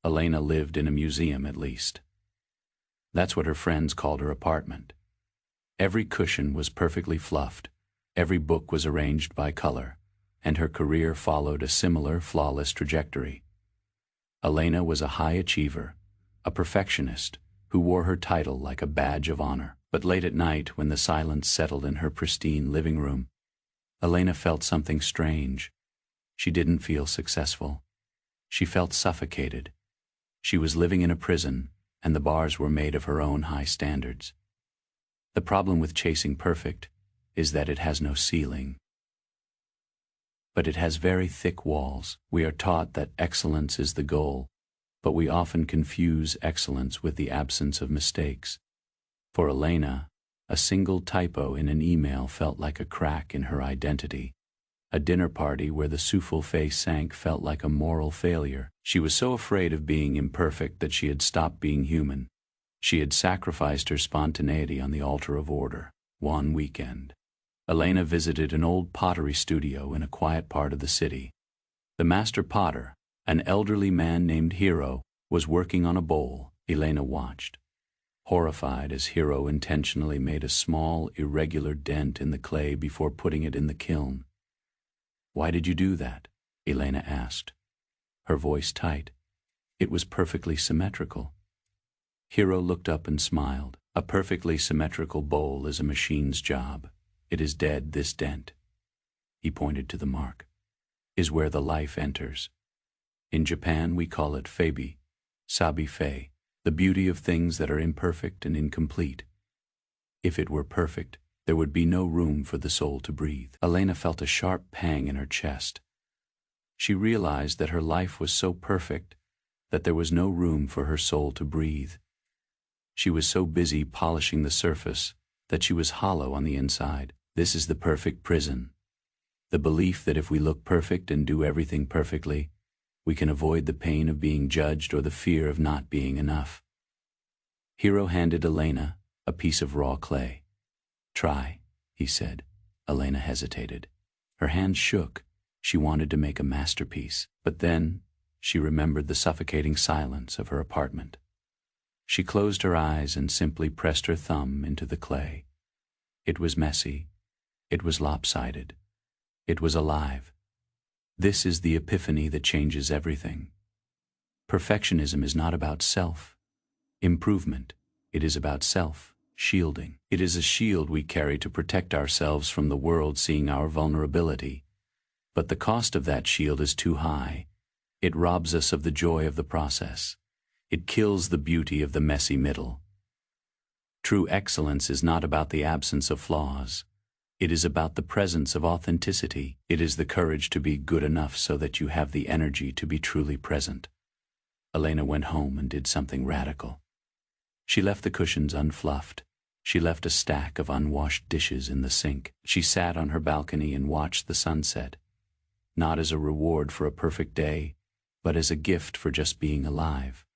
Elena lived in a museum at least. That's what her friends called her apartment. Every cushion was perfectly fluffed, every book was arranged by color, and her career followed a similar flawless trajectory. Elena was a high achiever, a perfectionist, who wore her title like a badge of honor. But late at night, when the silence settled in her pristine living room, Elena felt something strange. She didn't feel successful. She felt suffocated. She was living in a prison, and the bars were made of her own high standards. The problem with chasing perfect is that it has no ceiling. But it has very thick walls. We are taught that excellence is the goal, but we often confuse excellence with the absence of mistakes. For Elena, a single typo in an email felt like a crack in her identity. A dinner party where the souffle sank felt like a moral failure. She was so afraid of being imperfect that she had stopped being human. She had sacrificed her spontaneity on the altar of order. One weekend, Elena visited an old pottery studio in a quiet part of the city. The master potter, an elderly man named Hero, was working on a bowl. Elena watched, horrified as Hero intentionally made a small, irregular dent in the clay before putting it in the kiln. "Why did you do that?" Elena asked, her voice tight. It was perfectly symmetrical. Hero looked up and smiled. "A perfectly symmetrical bowl is a machine's job. It is dead, this dent," he pointed to the mark, "is where the life enters. In Japan we call it feibi, sabi-fei, the beauty of things that are imperfect and incomplete. If it were perfect, there would be no room for the soul to breathe." Elena felt a sharp pang in her chest. She realized that her life was so perfect that there was no room for her soul to breathe. She was so busy polishing the surface that she was hollow on the inside. This is the perfect prison. The belief that if we look perfect and do everything perfectly, we can avoid the pain of being judged or the fear of not being enough. Hero handed Elena a piece of raw clay. "Try," he said. Elena hesitated. Her hands shook. She wanted to make a masterpiece. But then she remembered the suffocating silence of her apartment. She closed her eyes and simply pressed her thumb into the clay. It was messy. It was lopsided. It was alive. This is the epiphany that changes everything. Perfectionism is not about self-improvement. It is about self-shielding. It is a shield we carry to protect ourselves from the world seeing our vulnerability. But the cost of that shield is too high. It robs us of the joy of the process. It kills the beauty of the messy middle. True excellence is not about the absence of flaws. It is about the presence of authenticity. It is the courage to be good enough so that you have the energy to be truly present. Elena went home and did something radical. She left the cushions unfluffed. She left a stack of unwashed dishes in the sink. She sat on her balcony and watched the sunset, not as a reward for a perfect day, but as a gift for just being alive.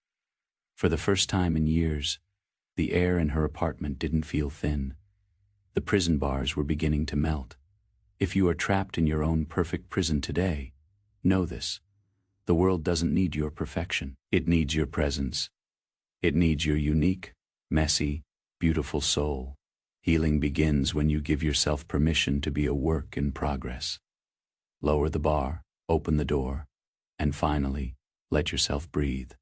For the first time in years, the air in her apartment didn't feel thin. The prison bars were beginning to melt. If you are trapped in your own perfect prison today, know this: the world doesn't need your perfection. It needs your presence. It needs your unique, messy, beautiful soul. Healing begins when you give yourself permission to be a work in progress. Lower the bar, open the door, and finally, let yourself breathe.